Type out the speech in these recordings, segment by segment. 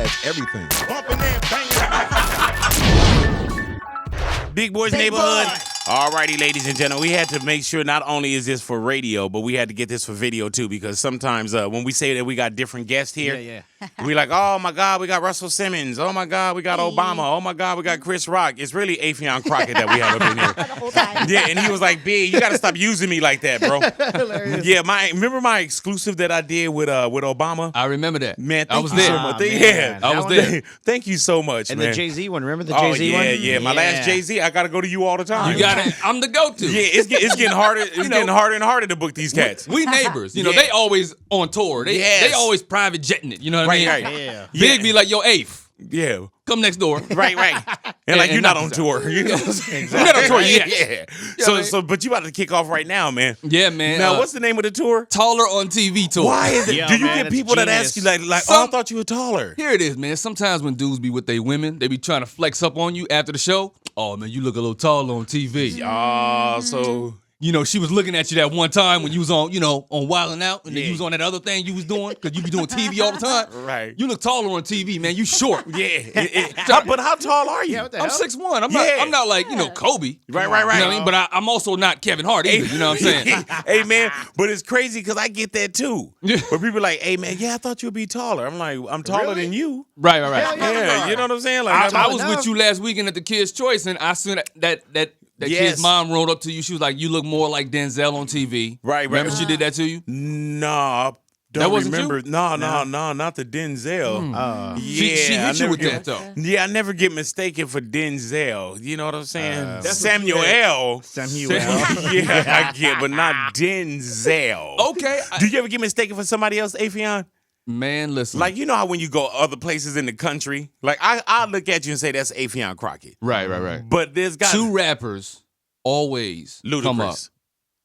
That's everything. Bumping and banging. Big Boy's Neighborhood. All righty, ladies and gentlemen, we had to make sure not only is this for radio, but we had to get this for video too, because sometimes when we say that we got different guests here, we like, oh my God, we got Russell Simmons. Oh my God, we got Obama. Oh my God, we got Chris Rock. It's really Affion Crockett that we have up in here. The whole time. Yeah, and he was like, "B, you got to stop using me like that, bro." Hilarious. Yeah, remember my exclusive that I did with Obama? I remember that. Man, I thank was you there. so much. Man. Yeah, I was there. Thank you so much, And man. the Jay-Z one, remember the Oh Jay-Z yeah, one? yeah. My last Jay-Z, I got to go to you all the time. You got it. I'm the go-to. Yeah, it's getting harder. It's getting harder and harder to book these cats. We neighbors. You know, Yeah. they always on tour. They always private jetting it. You know what I mean? Right. Yeah. Big be like, yo, Afe, Yeah. come next door. Right. And like, you're not on knock tour. You know what I'm saying? We're not on tour yet. Yeah. Yeah, man. But you about to kick off right now, man. Yeah, man. Now, what's the name of the tour? Taller on TV tour? Why is it? Yeah, Do you man, get it's people that ask you genius. like, oh, I thought you were taller? Here it is, man. Sometimes when dudes be with they women, they be trying to flex up on you after the show. Oh, man, you look a little taller on TV. Oh, so You know, she was looking at you that one time when you was on, on Wildin' Out, and then you was on that other thing you was doing, because you be doing TV all the time. Right. You look taller on TV, man. You short. yeah. But how tall are you? Yeah, what the I'm hell? Yeah.6'1". I'm not like, Kobe. Right. You know what I mean? But I'm also not Kevin Hart either. You know what I'm saying? Hey, man, but it's crazy because I get that too. Yeah. Where people are like, hey, man, I thought you'd be taller. I'm like, I'm taller than you. Right. Yeah, you know what I'm saying? Like, I was with you last weekend at the Kids' Choice, and I seen that Yes. kid's mom rolled up to you. She was like, "You look more like Denzel on TV." Right. Remember she did that to you? Nah, That don't wasn't remember. you? No, not the Denzel. Yeah, She I hit you never with get- that though. Yeah, I never get mistaken for Denzel. You know what I'm saying? That's Samuel. Samuel. Yeah, I get, but not Denzel. Okay, Do you ever get mistaken for somebody else, Affion? man, listen. Like, you know how when you go other places in the country, like I look at you and say that's Affion Crockett. right. But there's got Two rappers always come up. Ludacris.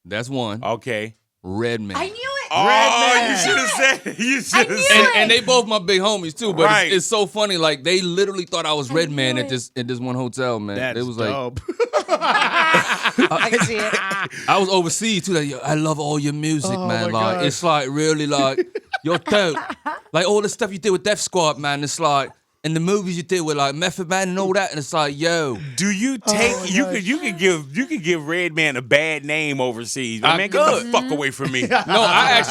That's one. Okay. Redman. I knew it. Oh, you should have said it. You should have knew said it. And they both my big homies too, but Right. it's so funny. Like they literally thought I was Redman knew at it. this one hotel, man. That's It was like dope. I can see it. I was overseas too. Like, yo, I love all your music, man. my Like gosh. it's like really like you're dope. Like all the stuff you did with Def Squad, man. It's like and the movies you did with like Method Man and all that. And it's like, yo, Do you take you could give Redman a bad name overseas? But I man, get the could. fuck away from me. no, I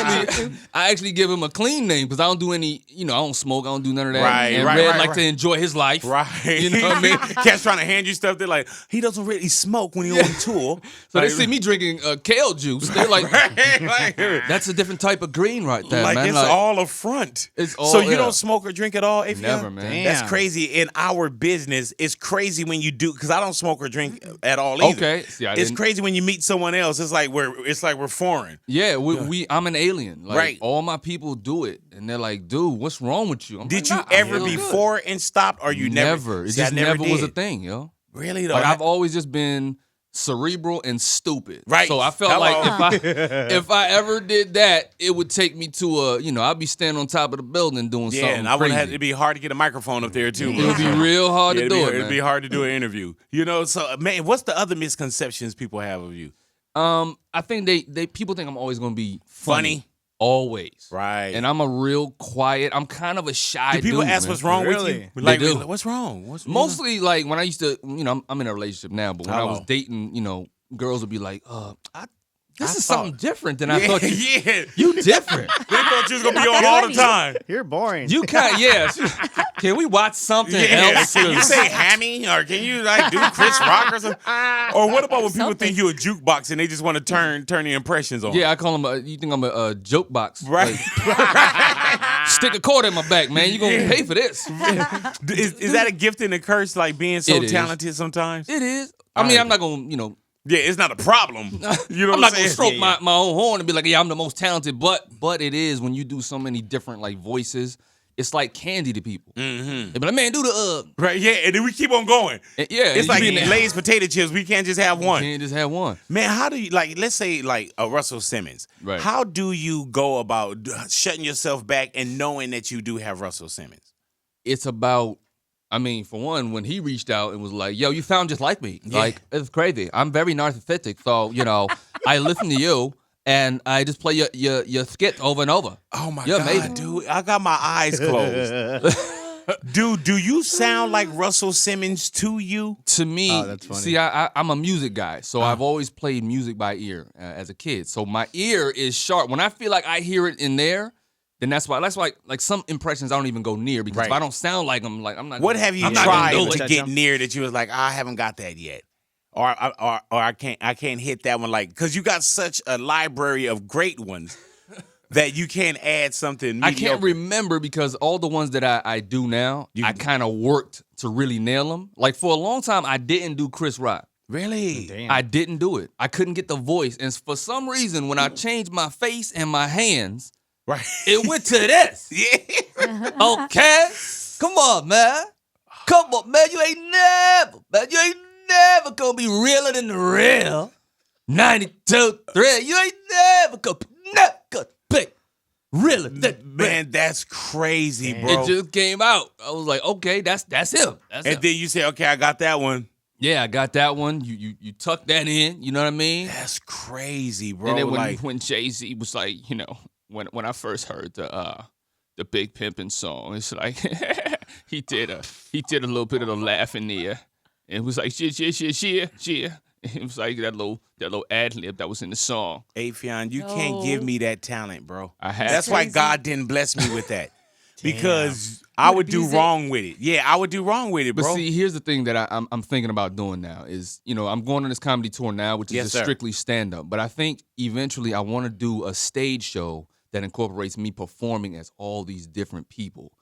actually give him a clean name because I don't do any. I don't smoke. I don't do none of that. Right, and right, Red right, like right. to enjoy his life. Right. You know what I mean? Cats trying to hand you stuff. They're like, he doesn't really smoke when he's on tour. So like, they see me drinking kale juice. They're like, like, that's a different type of green right there, like man. it's all a front. It's all- so you yeah. don't smoke or drink at all, Affion? Never, man. Damn. That's crazy. In our business, it's crazy when you do because I don't smoke or drink at all either. Okay. See, I It's didn't- crazy when you meet someone else. It's like we're foreign. Yeah, I'm an alien. Like, Right. all my people do it, and they're like, "Dude, what's wrong with you?" I'm Did like, you "Nah, I ever feel good." before and stopped, or you never? It See, I just never was a did. thing, yo. Really though? Like I've always just been cerebral and stupid. Right. So I felt Hello. like if I ever did that, it would take me to I'd be standing on top of the building doing Yeah, something and I would crazy. have it'd be hard to get a microphone up there too. It would be real hard to do it, It'd man. be hard to do an interview. So man, what's the other misconceptions people have of you? I think they people think I'm always gonna be funny. Always. Right. And I'm a real quiet. I'm kind of a shy Do people dude, ask man. what's wrong Really? with you? Like, They do. what's wrong? What's Mostly like when I used to, I'm in a relationship now, but when I was Hello. dating, girls would be like, this is thought- something different than I Yeah, thought you. yeah. You different. They thought you was gonna be on all the time. You're boring. You kind Can we watch something Yeah. else? Can you say hammy or can you like do Chris Rock or something? Or what about when people think you a jukebox and they just want to turn the impressions on? Yeah, I call them. You think I'm a joke box? Right. Like, stick a cord in my back, man. You gonna pay for this? Is that a gift and a curse? Like being so It is. talented sometimes? It is. I mean, I'm not gonna, Yeah, it's not a problem. You know I'm what not I'm gonna saying? stroke my own horn and be like, yeah, I'm the most talented. But it is when you do so many different like voices. It's like candy to people. Mm-hmm. They be like, man, do the Right, yeah, and then we keep on going. yeah. It's you like be in there. Lay's potato chips. We can't just have You one. can't just have one. Man, how do you, like, let's say, like, a Russell Simmons. Right. How do you go about shutting yourself back and knowing that you do have Russell Simmons? It's about, I mean, for one, when he reached out and was like, yo, you sound just like me. Yeah. Like, it's crazy. I'm very narcissistic. So, I listen to you and I just play your skits over and over. Oh, my You're God, amazing. dude. I got my eyes closed. Do you sound like Russell Simmons to you? To me, that's funny. see, I'm a music guy, so I've always played music by ear as a kid. So my ear is sharp. When I feel like I hear it in there, then that's why like some impressions I don't even go near because if I don't sound like them, like I'm not. What have you I'm not gonna tried do to it. get near that you was like, I haven't got that yet, or I can't hit that one, like, because you got such a library of great ones that you can't add something mediocre. I can't remember because all the ones that I do now, I kind of worked to really nail them. Like for a long time, I didn't do Chris Rock. Really? Damn. I didn't do it. I couldn't get the voice, and for some reason, when I changed my face and my hands. Right. It went to this. Yeah. Okay? Come on, man. Come on, man. You ain't never gonna be realer than the real. 92, 3. You ain't never gonna be realer than the real. Man, that's crazy, bro. It just came out. I was like, okay, that's him. That's him. And then you say, okay, I got that one. Yeah, I got that one. You tuck that in. You know what I mean? That's crazy, bro. And then like, when Jay-Z was like, you know, when I first heard the Big Pimpin' song, it's like he did a little bit of the laugh in there. And it was like shit. It was like that little ad lib that was in the song. Affion, you can't give me that talent, bro. I have That's to. why God didn't bless me with that. Because I would do wrong with it. Yeah, I would do wrong with it, bro. But see, here's the thing that I'm thinking about doing now is, you know, I'm going on this comedy tour now, which is strictly stand-up. But I think eventually I want to do a stage show that incorporates me performing as all these different people.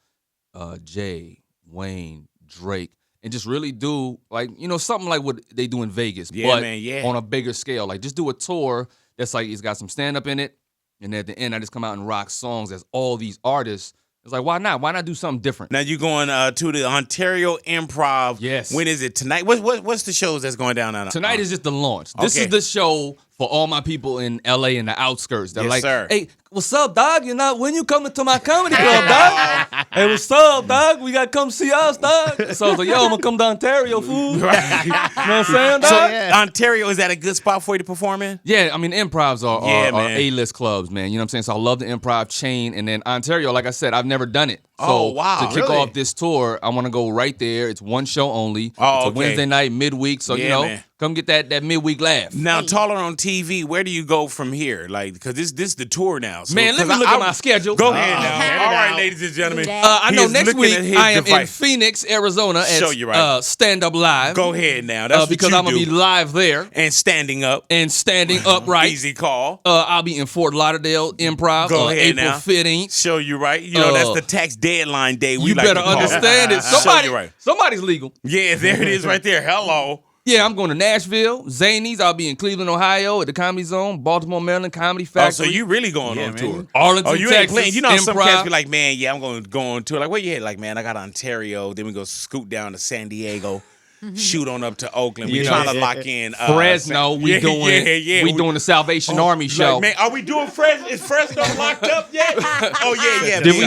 Jay, Wayne, Drake, and just really do, like, you know, something like what they do in Vegas, but on a bigger scale. Like, just do a tour that's like, it's got some stand-up in it, and at the end, I just come out and rock songs as all these artists. It's like, why not? Why not do something different? Now you going to the Ontario Improv. Yes. When is it? Tonight? What's the shows that's going down? Tonight is just the launch. This is the show for all my people in LA and the outskirts. They're like, hey, what's up, dog? When you coming to my comedy club, dog? Hey, what's up, dog? We got to come see us, dog. So I was like, yo, I'm going to come to Ontario, fool. Right. You know what I'm saying, dog? So Ontario, is that a good spot for you to perform in? Yeah, I mean, improvs are A-list clubs, man. You know what I'm saying? So I love the improv chain. And then Ontario, like I said, I've never done it. So to kick off this tour, I want to go right there. It's one show only. It's a Wednesday night, midweek. So, you know, come get that midweek laugh. Now, Taller on TV, where do you go from here? Like, because this is the tour now. So, man, let me look at my schedule. Go ahead now. All right, ladies and gentlemen. I know next week I am in Phoenix, Arizona at Stand Up Live. Go ahead now. That's because I'm going to be live there. And standing up. Upright. Easy call. I'll be in Fort Lauderdale Improv April 15th. Show you right. You know, that's the tax deadline day. You better understand it. Somebody's legal. Yeah, there it is right there. Hello. Yeah, I'm going to Nashville, Zanies. I'll be in Cleveland, Ohio at the Comedy Zone, Baltimore, Maryland, Comedy Factory. Oh, so you really going on tour? Arlington, you Texas, ain't playing. You know, some Improv. cats be like, man, yeah, I'm going to go on tour. Like, where you at? Like, man, I got Ontario. Then we go scoot down to San Diego. Shoot on up to Oakland. We're trying to lock in Fresno. We doing the Salvation Army show. Like, man, are we doing Fresno? Is Fresno locked up yet? Oh yeah. Did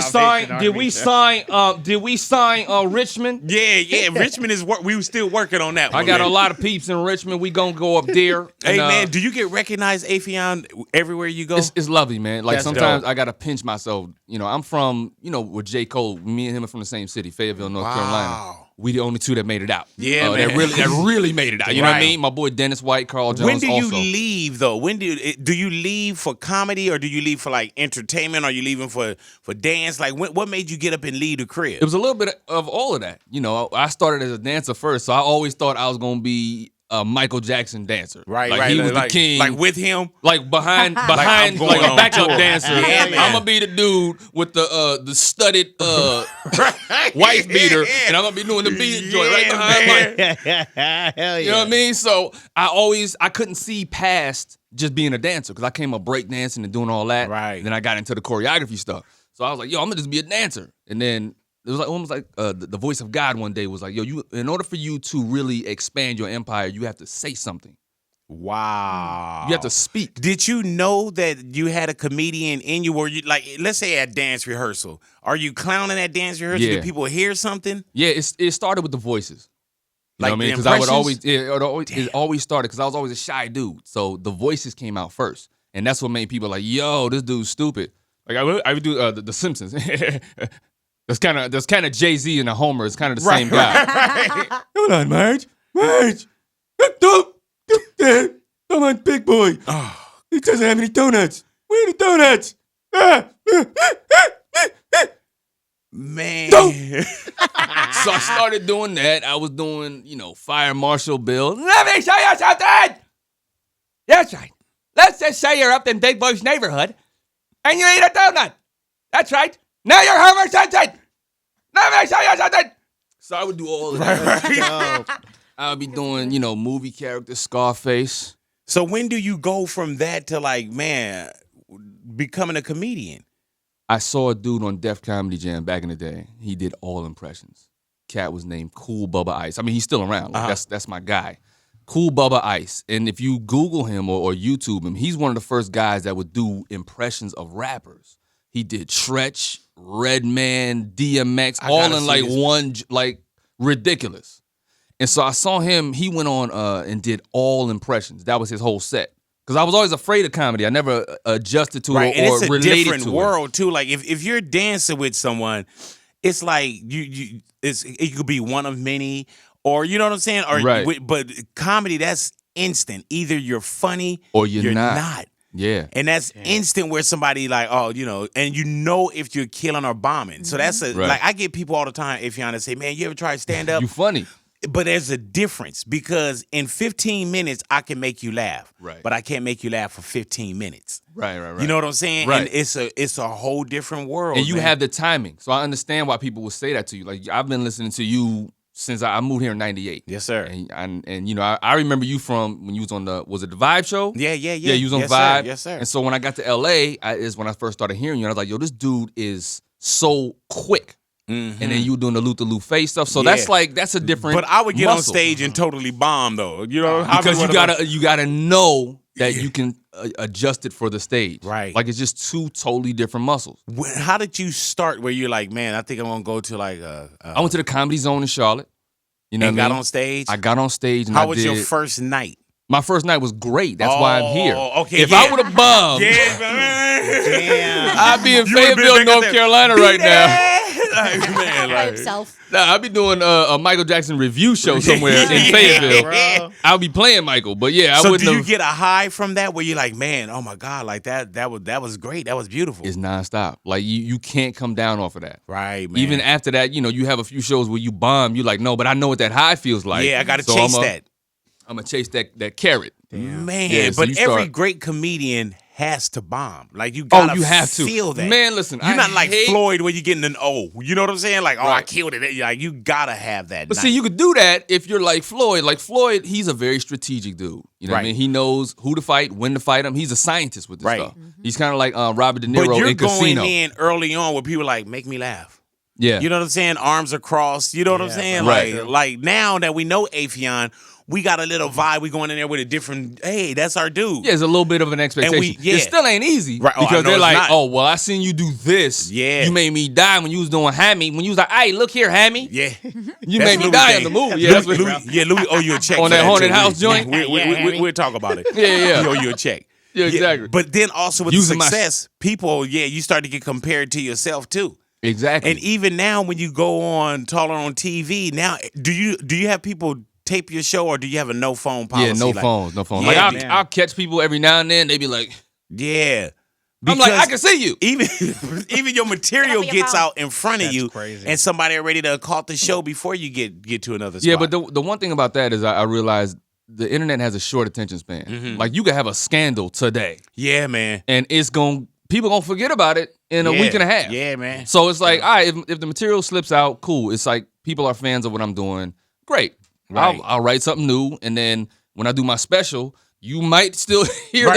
we sign Richmond? Yeah. Richmond is we were still working on that one. I got a lot of peeps in Richmond. We gonna go up there. Hey man, do you get recognized, Affion, everywhere you go? It's lovely, man. Like sometimes dope. I gotta pinch myself. You know, I'm from, with J. Cole. Me and him are from the same city, Fayetteville, North Carolina. We the only two that made it out. Yeah, man. That really made it out. You know what I mean? My boy Dennis White, Carl Jones. When do you leave though? When do you leave for comedy, or do you leave for like entertainment? Or are you leaving for dance? Like what made you get up and leave the crib? It was a little bit of all of that. You know, I started as a dancer first, so I always thought I was gonna be a Michael Jackson dancer. Right. He was the king. Like with him? Like behind like a backup dancer. Yeah, I'm gonna be the dude with the studded wife beater, and I'm gonna be doing the beat joint right behind my. Hell yeah. You know what I mean? So I couldn't see past just being a dancer because I came up breakdancing and doing all that. Right. Then I got into the choreography stuff. So I was like, yo, I'm gonna just be a dancer. And then it was like almost like the voice of God one day was like, yo, in order for you to really expand your empire, you have to say something. Wow. You have to speak. Did you know that you had a comedian in you? Were you like, let's say at dance rehearsal, are you clowning at dance rehearsal? Yeah. Do people hear something? Yeah, it started with the voices. You know what I mean? Because impressions? it always started because I was always a shy dude. So the voices came out first. And that's what made people like, yo, this dude's stupid. Like I would do the Simpsons. That's kind of Jay-Z and a Homer. It's kind of the same guy. Hold on, Marge. Don't come on, big boy. He doesn't have any donuts. Where are the donuts? Man. So I started doing that. I was doing, Fire Marshal Bill. Let me show you something. That's right. Let's just say you're up in Big Boy's neighborhood and you eat a donut. That's right. Now you're Homer Simpson. Let me show you something. So I would do all of that. I would be doing, movie characters, Scarface. So when do you go from that to like, man, becoming a comedian? I saw a dude on Def Comedy Jam back in the day. He did all impressions. Cat was named Cool Bubba Ice. I mean, he's still around. Like, that's my guy. Cool Bubba Ice. And if you Google him or YouTube him, he's one of the first guys that would do impressions of rappers. He did Tretch, Redman, DMX, all in like one, like ridiculous. And so I saw him, he went on and did all impressions. That was his whole set. Because I was always afraid of comedy. I never adjusted to it or related to it. And it's a different world, too. Like, if you're dancing with someone, it's like it could be one of many, or you know what I'm saying? Or, right. But comedy, that's instant. Either you're funny or you're not. Yeah. And that's instant where somebody like, and if you're killing or bombing. So that's like, I get people all the time, if you're honest, say, man, you ever try to stand up? You funny. But there's a difference because in 15 minutes, I can make you laugh. Right. But I can't make you laugh for 15 minutes. Right. You know what I'm saying? Right. And it's a whole different world. And you have the timing. So I understand why people would say that to you. Like, I've been listening to you since I moved here in 98. Yes, sir. And I remember you from when you was on was it the Vibe show? Yeah. Yeah, you was on yes, Vibe. Sir. Yes, sir. And so when I got to LA, is when I first started hearing you. And I was like, yo, this dude is so quick. Mm-hmm. And then you doing the Luther face stuff. So that's a different But I would get muscle. on stage and totally bomb though. You know, because you gotta know that you can adjust it for the stage. Right. Like it's just two totally different muscles. How did you start where you're like, man, I think I'm gonna go to like I went to the Comedy Zone in Charlotte. You know, and got on stage. I got on stage. And How was your first night? My first night was great. That's why I'm here. Okay. If I would have bombed, I'd be in Fayetteville, North Carolina right now. By himself. Nah, I'd be doing a Michael Jackson review show somewhere in Fayetteville. I'll be playing Michael, but I wouldn't. So do you get a high from that where you're like, man, oh my God, like that was great. That was beautiful. It's nonstop. Like you can't come down off of that. Right, man. Even after that, you have a few shows where you bomb. You're like, no, but I know what that high feels like. Yeah, I got to chase that. I'm gonna chase that carrot. Damn. Man, yeah, so but every great comedian has to bomb. Like you gotta feel that. Man, listen, you're not like Floyd where you're getting an O. You know what I'm saying? Like, I killed it. Like you gotta have that. But see, you could do that if you're like Floyd. Like Floyd, he's a very strategic dude. You know what I mean? He knows who to fight, when to fight him. He's a scientist with this stuff. Mm-hmm. He's kind of like Robert De Niro in Casino. But you're going in early on where people like, make me laugh. Yeah. You know what I'm saying? Arms are crossed. You know what I'm saying? Right. Like now that we know Affion, we got a little vibe. We going in there with a different, hey, that's our dude. Yeah, it's a little bit of an expectation. It still ain't easy. Right. Because they're like, well, I seen you do this. Yeah. You made me die when you was doing Hammy. When you was like, hey, look here, Hammy. Yeah. You made me die in the movie. Yeah, Louis owe you a check. On that haunted house joint? We'll talk about it. Yeah. We owe you a check. Yeah, exactly. But then also with success, people, you start to get compared to yourself too. Exactly. And even now when you go on taller on TV, now do you have people tape your show or do you have a no phone policy? Yeah, no phones. Yeah, like I'll catch people every now and then. They be like, yeah. I'm like, I can see you. Even your material gets out in front of you, crazy. And somebody already done caught the show before you get to another spot. Yeah, but the one thing about that is I realized the internet has a short attention span. Mm-hmm. Like you could have a scandal today. Yeah, man. And people gonna forget about it in a week and a half. Yeah, man. So it's like, all right, if the material slips out, cool. It's like people are fans of what I'm doing. Great. Right. I'll write something new, and then when I do my special, you might still hear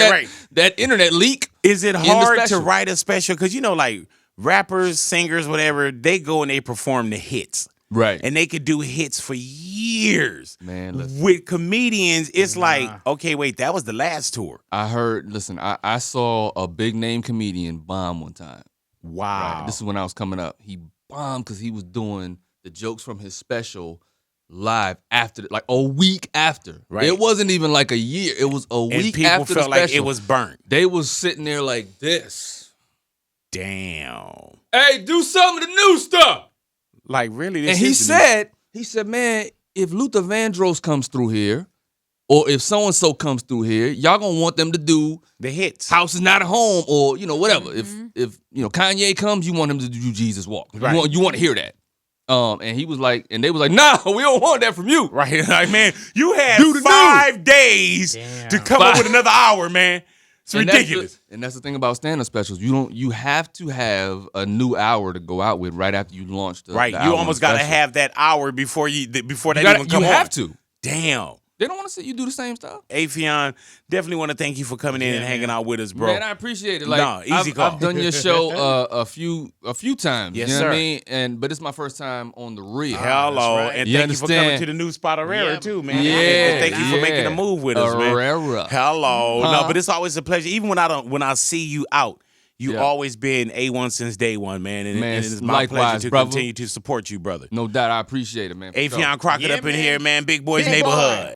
that internet leak. Is it hard to write a special? Because like rappers, singers, whatever, they go and they perform the hits. Right. And they could do hits for years. Man, listen. With comedians, it's like, okay, wait, that was the last tour. I saw a big name comedian bomb one time. Wow. Right. This is when I was coming up. He bombed because he was doing the jokes from his special live after, like a week after. Right. It wasn't even like a year. It was a week after the special. People felt like it was burnt. They was sitting there like this. Damn. Hey, do some of the new stuff. Like, really? And he said, man, if Luther Vandross comes through here, or if so-and-so comes through here, y'all gonna want them to do the hits. House is Not a Home, or, whatever. If Kanye comes, you want him to do Jesus Walk. Right. You want to hear that. And he was like, and they was like, nah, we don't want that from you. Right. Like, man, you had 5 days to come up with another hour, man. It's ridiculous. And that's the thing about stand-up specials. You have to have a new hour to go out with right after you launch the Right. You almost got to have that hour before that even come on. You have to. Damn. They don't want to see you do the same stuff. Affion, definitely want to thank you for coming in and hanging out with us, bro. Man, I appreciate it. Like, easy call. I've done your show a few times. Yes, you know sir. what I mean? But it's my first time on the real. Hello. Right. And thank you for coming to the new spot Herrera, too, man. Yeah. And thank you for making a move with us, man. Herrera. Hello. No, but it's always a pleasure. Even when I see you out, you always been A1 since day one, man. And it's my pleasure to continue to support you, brother. No doubt. I appreciate it, man. Affion Crockett up in here, man. Big Boy's Neighborhood.